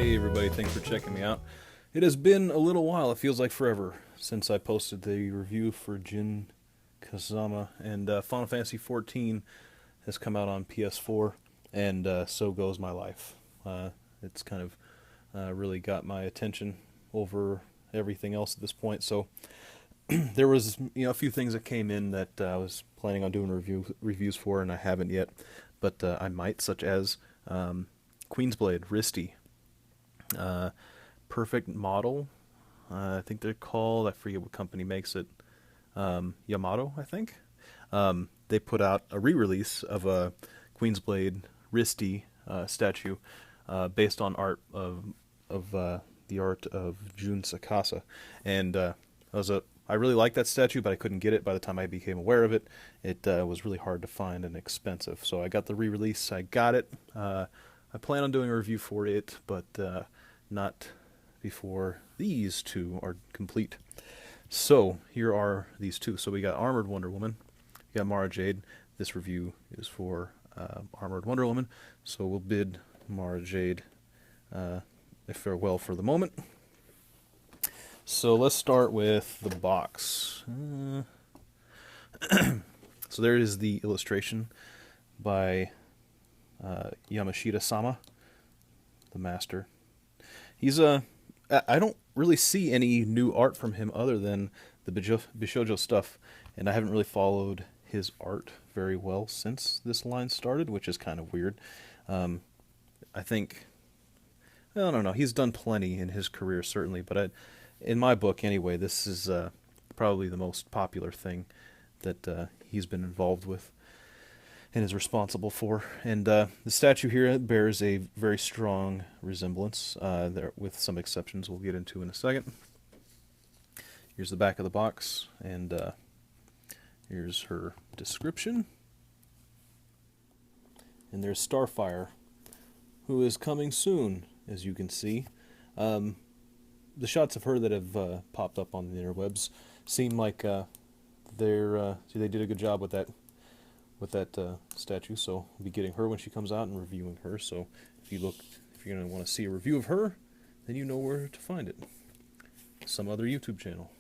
Hey everybody, thanks for checking me out. It has been a little while, it feels like forever, since I posted the review for Jin Kazama, and Final Fantasy XIV has come out on PS4, and so goes my life. It's kind of really got my attention over everything else at this point, so there was a few things that came in that I was planning on doing reviews for, and I haven't yet, but I might, such as Queen's Blade, Risty, Perfect Model, I think they're called. I forget what company makes it. Yamato, I think. They put out a re-release of a Queen's Blade Risty statue based on art of the art of Jun Sakasa, and I really like that statue, but I couldn't get it by the time I became aware of it. It was really hard to find and expensive, so I got the re-release. I got it. I plan on doing a review for it, but not before these two are complete. So here are these two. So we got Armored Wonder Woman, we got Mara Jade. This review is for Armored Wonder Woman, so we'll bid Mara Jade a farewell for the moment. So let's start with the box. So there is the illustration by Yamashita-sama, the master. He's I don't really see any new art from him other than the Bishoujo stuff, and I haven't really followed his art very well since this line started, which is kind of weird. I think, I don't know, he's done plenty in his career, certainly, but in my book, anyway, this is probably the most popular thing that he's been involved with and is responsible for. And the statue here bears a very strong resemblance, there, with some exceptions we'll get into in a second. Here's the back of the box, and here's her description. And there's Starfire, who is coming soon, as you can see. The shots of her that have popped up on the interwebs seem like they did a good job with that statue, so we'll be getting her when she comes out and reviewing her. So if you're going to want to see a review of her, then you know where to find it. Some other YouTube channel.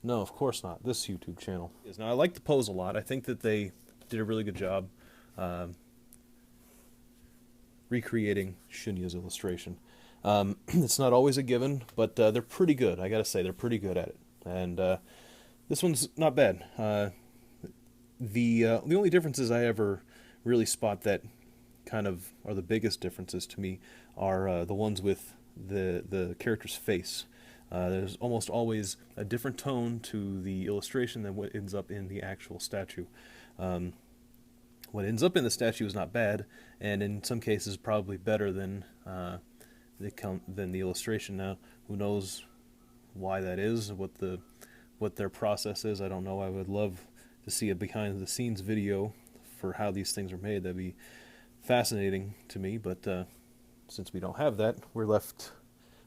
No, of course not. This YouTube channel. Now, I like the pose a lot. I think that they did a really good job recreating Shunya's illustration. It's not always a given, but they're pretty good. I gotta say, they're pretty good at it. And this one's not bad. The only differences I ever really spot that kind of are the biggest differences to me are the ones with the character's face. There's almost always a different tone to the illustration than what ends up in the actual statue. What ends up in the statue is not bad, and in some cases probably better than the illustration. Now, who knows why that is? What their process is? I don't know. I would love to see a behind-the-scenes video for how these things are made. That'd be fascinating to me, but since we don't have that, we're left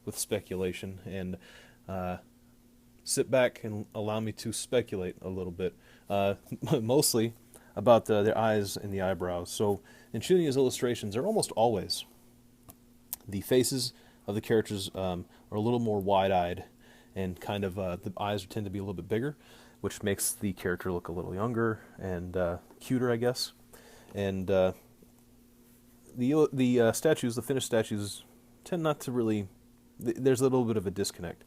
with speculation, and sit back and allow me to speculate a little bit, mostly about their eyes and the eyebrows. So in Shunya's illustrations, they're almost always, the faces of the characters are a little more wide-eyed, and kind of the eyes tend to be a little bit bigger, which makes the character look a little younger and cuter, I guess. And the statues, the finished statues, tend not to really. There's a little bit of a disconnect.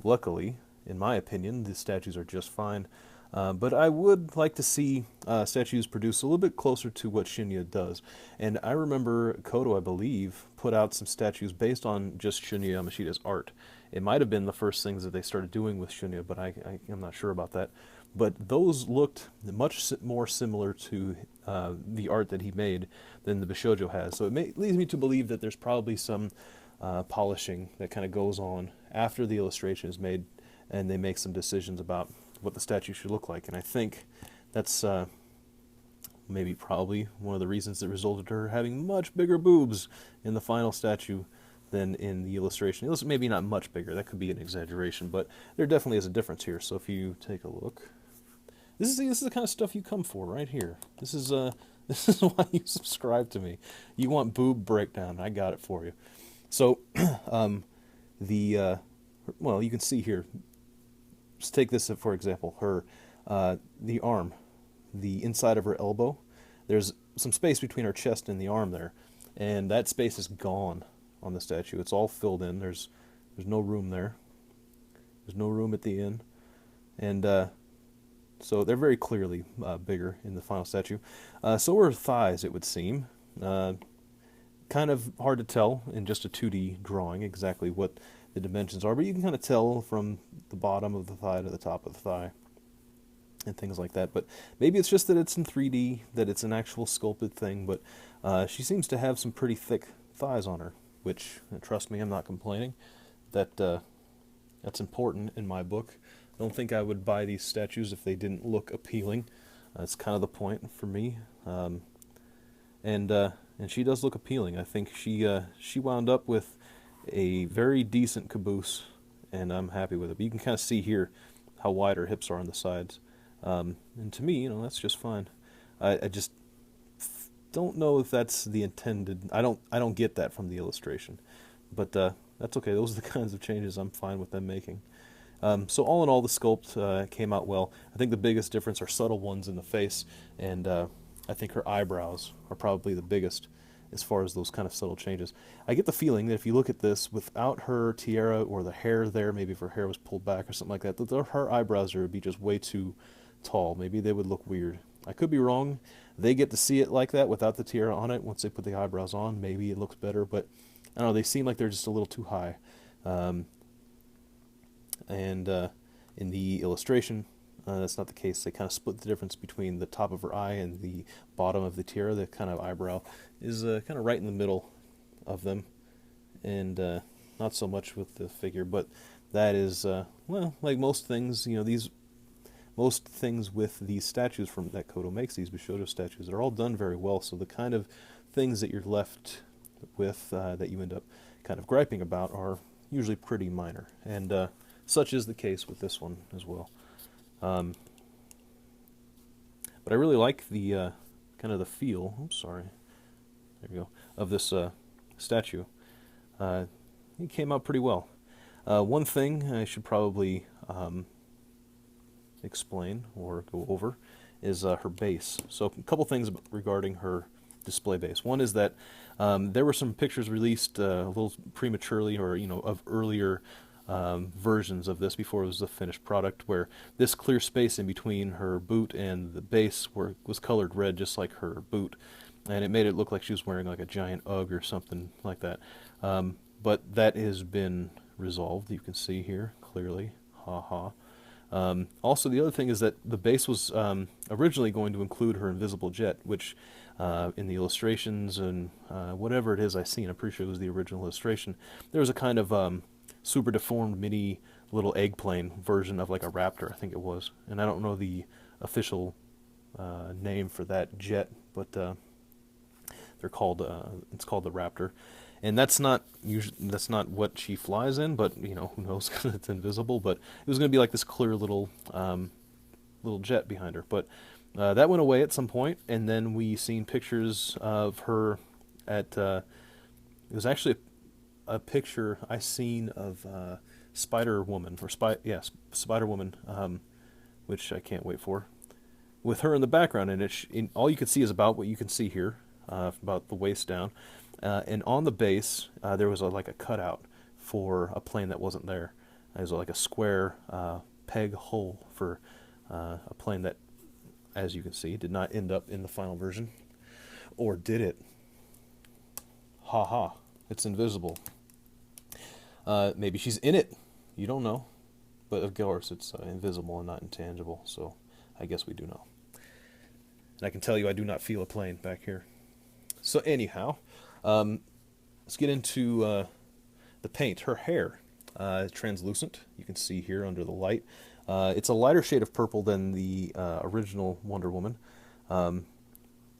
Luckily, in my opinion, the statues are just fine. But I would like to see statues produced a little bit closer to what Shunya does. And I remember Koto, I believe, put out some statues based on just Shunya Yamashita's art. It might have been the first things that they started doing with Shunya, but I'm not sure about that. But those looked much more similar to the art that he made than the Bishoujo has. So it leads me to believe that there's probably some polishing that kind of goes on after the illustration is made, and they make some decisions about what the statue should look like. And I think that's probably one of the reasons that resulted in her having much bigger boobs in the final statue than in the illustration. Maybe not much bigger, that could be an exaggeration, but there definitely is a difference here. So if you take a look, this is the kind of stuff you come for right here. This is why you subscribe to me. You want boob breakdown, I got it for you. So, the well, you can see here. Let's take this for example. Her the arm, the inside of her elbow. There's some space between her chest and the arm there, and that space is gone on the statue. It's all filled in. There's no room there. There's no room at the end, and so they're very clearly bigger in the final statue. So are her thighs, it would seem. Kind of hard to tell in just a 2D drawing exactly what the dimensions are, but you can kind of tell from the bottom of the thigh to the top of the thigh and things like that. But maybe it's just that it's in 3D, that it's an actual sculpted thing, but she seems to have some pretty thick thighs on her, which, trust me, I'm not complaining. That's important in my book. I don't think I would buy these statues if they didn't look appealing. That's kind of the point for me. And she does look appealing. I think she wound up with a very decent caboose, and I'm happy with it. But you can kind of see here how wide her hips are on the sides. And to me, that's just fine. I just don't know if that's the intended. I don't get that from the illustration, but that's okay. Those are the kinds of changes I'm fine with them making. So all in all, the sculpt came out well. I think the biggest difference are subtle ones in the face, and I think her eyebrows are probably the biggest as far as those kind of subtle changes. I get the feeling that if you look at this without her tiara or the hair there, maybe if her hair was pulled back or something like that, that her eyebrows would be just way too tall. Maybe they would look weird. I could be wrong. They get to see it like that without the tiara on it. Once they put the eyebrows on, maybe it looks better, but I don't know, they seem like they're just a little too high. And in the illustration, that's not the case. They kind of split the difference between the top of her eye and the bottom of the tiara. The kind of eyebrow is kind of right in the middle of them, and not so much with the figure. But that is, well, like most things, most things with these statues from that Koto makes, these Bishoujo statues, they're all done very well. So the kind of things that you're left with that you end up kind of griping about are usually pretty minor, and such is the case with this one as well. But I really like the kind of the feel. I'm sorry. There we go. Of this statue. It came out pretty well. One thing I should probably explain or go over is her base. So a couple things regarding her display base. One is that there were some pictures released a little prematurely, or of earlier versions of this before it was the finished product, where this clear space in between her boot and the base was colored red, just like her boot, and it made it look like she was wearing like a giant Ugg or something like that. But that has been resolved. You can see here clearly. Ha ha. Also, the other thing is that the base was originally going to include her invisible jet, which in the illustrations and whatever it is I seen, I'm pretty sure it was the original illustration, there was a kind of super deformed mini little eggplane version of like a Raptor, I think it was. And I don't know the official name for that jet, but they're called it's called the Raptor. And that's not what she flies in, but who knows, because it's invisible. But it was going to be like this clear little jet behind her. But that went away at some point, and then we seen pictures of her at it was actually a picture I seen of Spider Woman, Spider Woman, which I can't wait for, with her in the background, and all you can see is about what you can see here, about the waist down, and on the base there was like a cutout for a plane that wasn't there. There was like a square peg hole for a plane that, as you can see, did not end up in the final version, or did it? Ha ha. It's invisible. Maybe she's in it. You don't know. But of course, it's invisible and not intangible, so I guess we do know. And I can tell you I do not feel a plane back here. So anyhow, let's get into the paint. Her hair is translucent. You can see here under the light. It's a lighter shade of purple than the original Wonder Woman.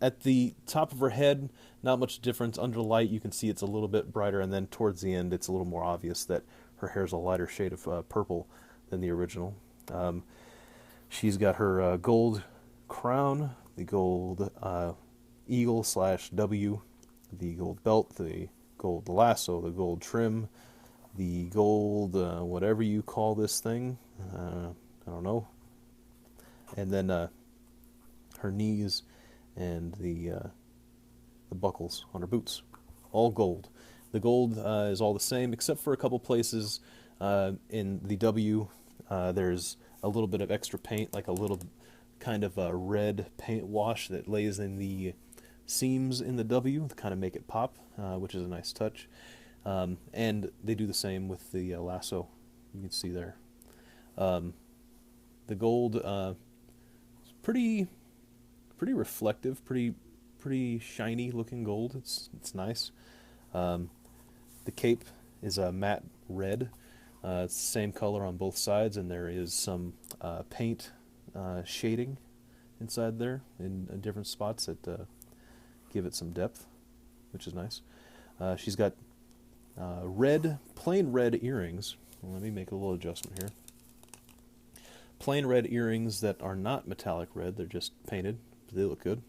At the top of her head, not much difference. Under the light, you can see it's a little bit brighter, and then towards the end, it's a little more obvious that her hair is a lighter shade of purple than the original. She's got her gold crown, the gold eagle /W, the gold belt, the gold lasso, the gold trim, the gold whatever you call this thing, I don't know, and then her knees and the buckles on her boots, all gold. The gold is all the same except for a couple places in the W. There's a little bit of extra paint, like a little kind of a red paint wash that lays in the seams in the W to kind of make it pop, which is a nice touch. And they do the same with the lasso. You can see there. The gold is pretty reflective, pretty shiny looking gold. It's nice. The cape is a matte red. It's the same color on both sides, and there is some paint shading inside there in different spots that give it some depth, which is nice. She's got plain red earrings. Let me make a little adjustment here. Plain red earrings that are not metallic red, they're just painted, but they look good.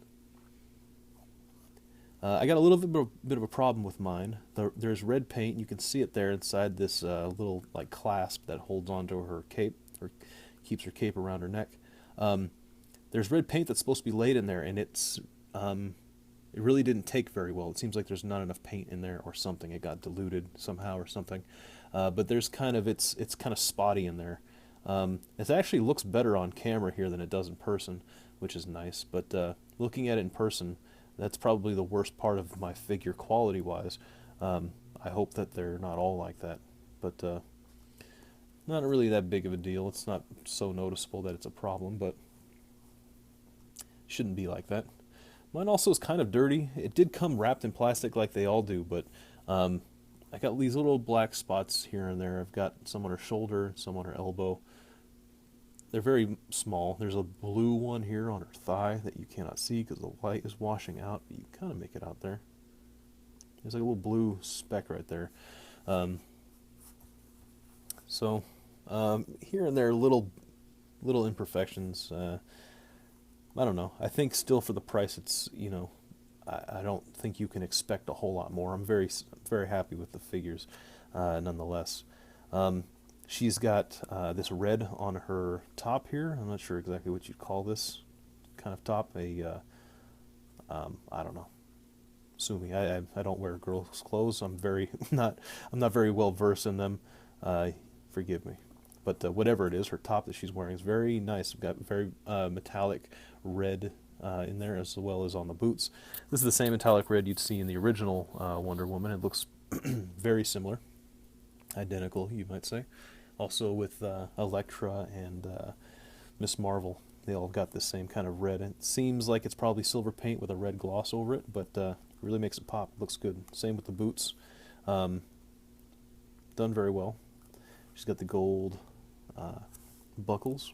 I got a little bit of a problem with mine. There's red paint, you can see it there inside this little like clasp that holds onto her cape, or keeps her cape around her neck. There's red paint that's supposed to be laid in there, and it really didn't take very well. It seems like there's not enough paint in there or something. It got diluted somehow or something. But there's it's kind of spotty in there. It actually looks better on camera here than it does in person, which is nice. But looking at it in person, that's probably the worst part of my figure quality-wise. I hope that they're not all like that. But not really that big of a deal. It's not so noticeable that it's a problem, but shouldn't be like that. Mine also is kind of dirty. It did come wrapped in plastic like they all do, but I got these little black spots here and there. I've got some on her shoulder, some on her elbow. They're very small. There's a blue one here on her thigh that you cannot see because the light is washing out, but you kind of make it out there. There's like a little blue speck right there. So here and there, little imperfections. I don't know. I think still for the price, it's, you know, I don't think you can expect a whole lot more. I'm very happy with the figures, nonetheless. She's got this red on her top here. I'm not sure exactly what you'd call this kind of top. I don't know. Sue me. I don't wear girls' clothes. I'm not very well versed in them. Forgive me. But whatever it is, her top that she's wearing is very nice. We've got very metallic red in there, as well as on the boots. This is the same metallic red you'd see in the original Wonder Woman. It looks very similar, identical, you might say. Also with Elektra and Miss Marvel, they all got this same kind of red. It seems like it's probably silver paint with a red gloss over it, but really makes it pop. It looks good. Same with the boots. Done very well. She's got the gold buckles,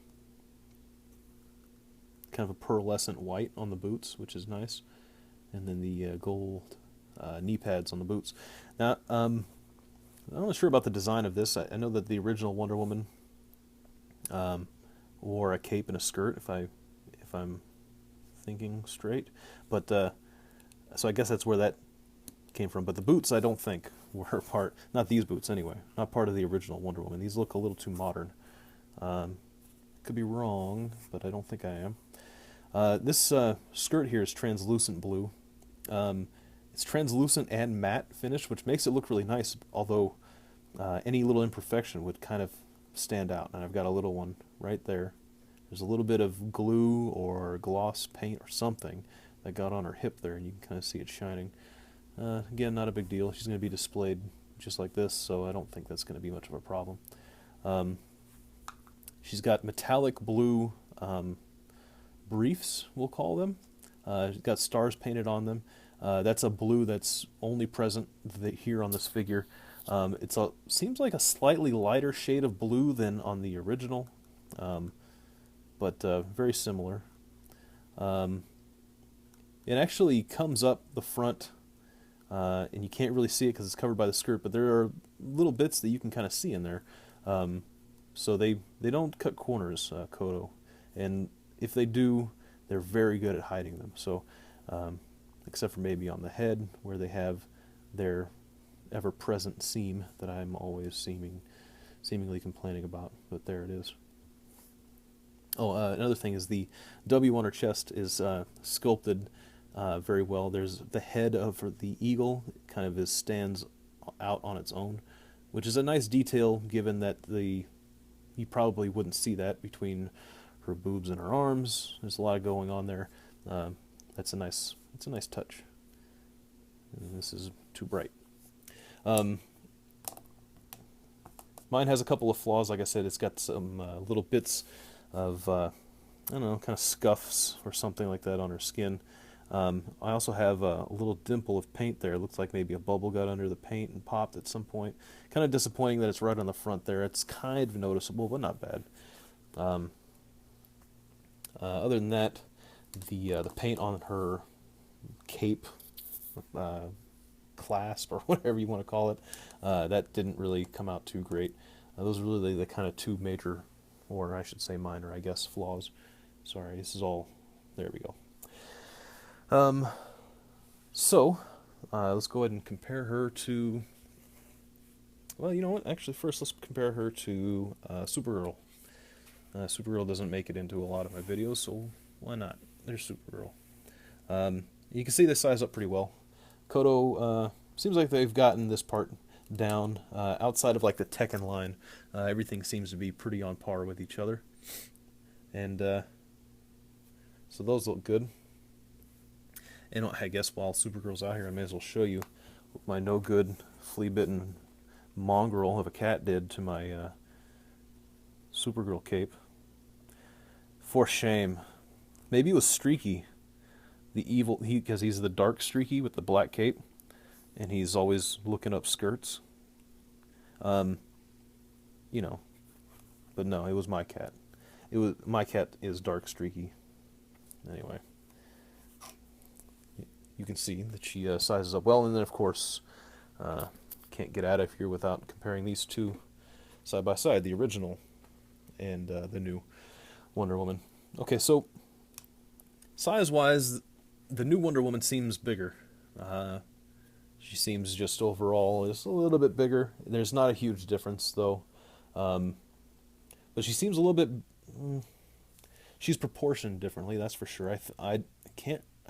kind of a pearlescent white on the boots, which is nice, and then the gold knee pads on the boots. Now, I'm not sure about the design of this. I know that the original Wonder Woman wore a cape and a skirt, if I'm thinking straight, but so I guess that's where that came from. But the boots, I don't think were part, not these boots anyway, not part of the original Wonder Woman. These look a little too modern. Could be wrong, but I don't think I am. This skirt here is translucent blue. It's translucent and matte finish, which makes it look really nice, although any little imperfection would kind of stand out. And I've got a little one right there. There's a little bit of glue or gloss paint or something that got on her hip there, and you can kind of see it shining. Again, not a big deal. She's going to be displayed just like this, so I don't think that's going to be much of a problem. She's got metallic blue briefs, we'll call them. She's got stars painted on them. That's a blue that's only present here on this figure. It seems like a slightly lighter shade of blue than on the original, but very similar. It actually comes up the front, and you can't really see it because it's covered by the skirt, but there are little bits that you can kind of see in there. So they don't cut corners, Kodo, and if they do, they're very good at hiding them. So except for maybe on the head where they have their ever-present seam that I'm always seemingly complaining about, but there it is. Oh, another thing is the W on her chest is sculpted very well. There's the head of the eagle kind of stands out on its own, which is a nice detail given that you probably wouldn't see that between her boobs and her arms. There's a lot going on there. It's a nice touch. And this is too bright. Mine has a couple of flaws. Like I said, it's got some little bits of, I don't know, kind of scuffs or something like that on her skin. I also have a little dimple of paint there. It looks like maybe a bubble got under the paint and popped at some point. Kind of disappointing that it's right on the front there. It's kind of noticeable, but not bad. Other than that, the paint on her cape, clasp, or whatever you want to call it, that didn't really come out too great. Those are really the kind of two major, or I should say minor, I guess, flaws. Sorry, this is all, there we go. So, let's go ahead and compare her to, well, you know what, actually first let's compare her to Supergirl. Supergirl doesn't make it into a lot of my videos, so why not? There's Supergirl. You can see they size up pretty well. Kodo, seems like they've gotten this part down. Outside of like the Tekken line, everything seems to be pretty on par with each other. And so those look good. And I guess while Supergirl's out here, I may as well show you what my no good, flea-bitten mongrel of a cat did to my Supergirl cape. For shame. Maybe it was Streaky. The evil, because he's the dark Streaky with the black cape, and he's always looking up skirts. You know, but no, it was my cat. My cat is dark Streaky. Anyway, you can see that she sizes up well, and then of course, can't get out of here without comparing these two side by side, the original and the new Wonder Woman. Okay, so size-wise, the new Wonder Woman seems bigger. She seems just overall is a little bit bigger. There's not a huge difference though, but she seems a little bit. She's proportioned differently, that's for sure. I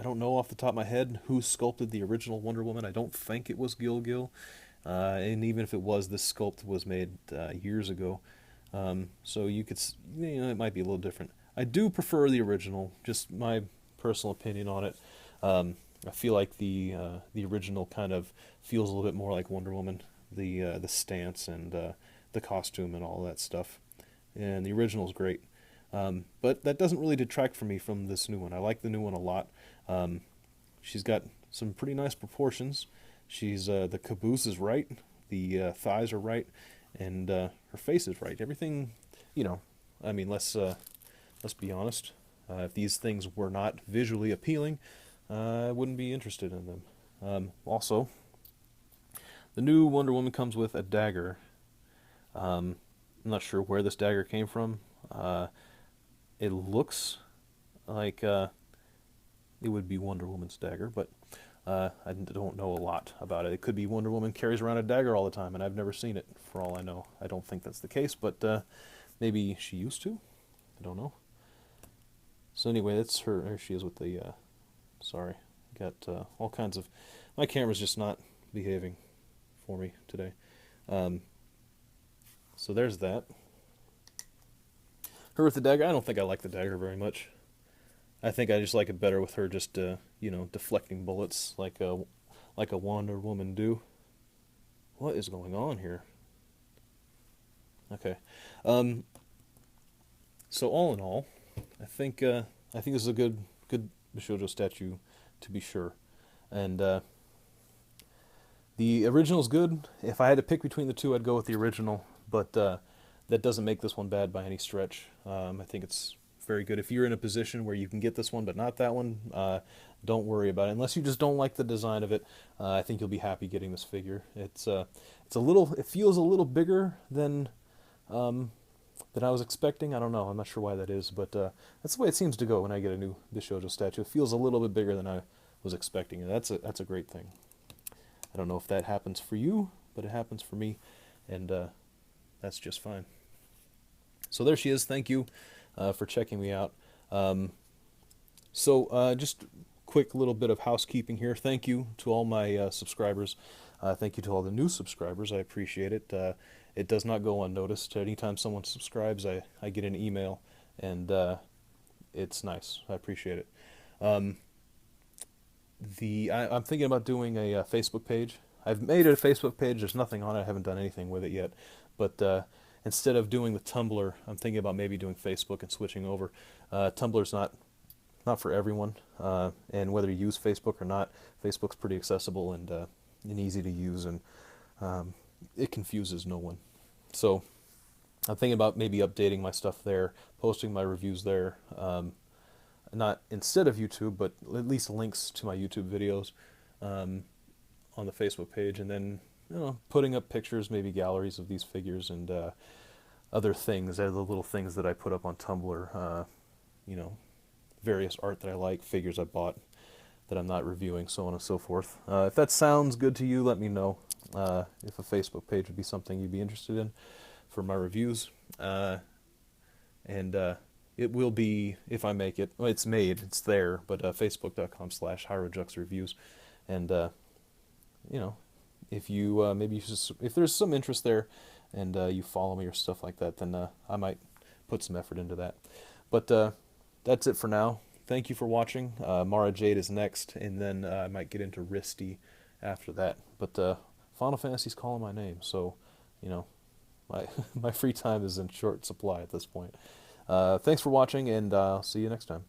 don't know off the top of my head who sculpted the original Wonder Woman. I don't think it was Gil. And even if it was, this sculpt was made years ago. So you could, it might be a little different. I do prefer the original, just my personal opinion on it. I feel like the original kind of feels a little bit more like Wonder Woman, the stance and the costume and all that stuff. And the original is great. But that doesn't really detract from me from this new one. I like the new one a lot. She's got some pretty nice proportions. She's the caboose is right, the thighs are right, and her face is right. Everything, I mean, let's be honest. If these things were not visually appealing, I wouldn't be interested in them. Also, the new Wonder Woman comes with a dagger. I'm not sure where this dagger came from. It looks like it would be Wonder Woman's dagger, but I don't know a lot about it. It could be Wonder Woman carries around a dagger all the time, and I've never seen it, for all I know. I don't think that's the case, but maybe she used to. I don't know. So anyway, that's her. There she is with the... sorry, got all kinds of... My camera's just not behaving for me today. So there's that. Her with the dagger, I don't think I like the dagger very much. I think I just like it better with her just, deflecting bullets like a Wonder Woman do. What is going on here? Okay. So all in all, I think this is a good Bishoujo statue, to be sure. And the original's good. If I had to pick between the two, I'd go with the original. But that doesn't make this one bad by any stretch. I think it's very good. If you're in a position where you can get this one but not that one, don't worry about it. Unless you just don't like the design of it, I think you'll be happy getting this figure. It feels a little bigger than I was expecting. I don't know. I'm not sure why that is, but that's the way it seems to go when I get a new Bishoujo statue. It feels a little bit bigger than I was expecting, and that's a great thing. I don't know if that happens for you, but it happens for me, and that's just fine. So there she is. Thank you for checking me out. Just quick little bit of housekeeping here. Thank you to all my subscribers. Thank you to all the new subscribers. I appreciate it. It does not go unnoticed. Anytime someone subscribes, I get an email, and it's nice. I appreciate it. I'm thinking about doing a Facebook page. I've made a Facebook page. There's nothing on it. I haven't done anything with it yet. But instead of doing the Tumblr, I'm thinking about maybe doing Facebook and switching over. Tumblr's not for everyone, and whether you use Facebook or not, Facebook's pretty accessible and easy to use, and it confuses no one. So I'm thinking about maybe updating my stuff there, posting my reviews there, not instead of YouTube, but at least links to my YouTube videos on the Facebook page, and then putting up pictures, maybe galleries of these figures and other things, the little things that I put up on Tumblr, various art that I like, figures I bought that I'm not reviewing, so on and so forth. If that sounds good to you, let me know. If a Facebook page would be something you'd be interested in for my reviews. It will be, if I make it, well, it's made, it's there, but facebook.com/HieroJux reviews. And, if you, if there's some interest there and you follow me or stuff like that, then I might put some effort into that. But that's it for now. Thank you for watching. Mara Jade is next, and then I might get into Risty after that. But Final Fantasy's calling my name, so, my free time is in short supply at this point. Thanks for watching, and I'll see you next time.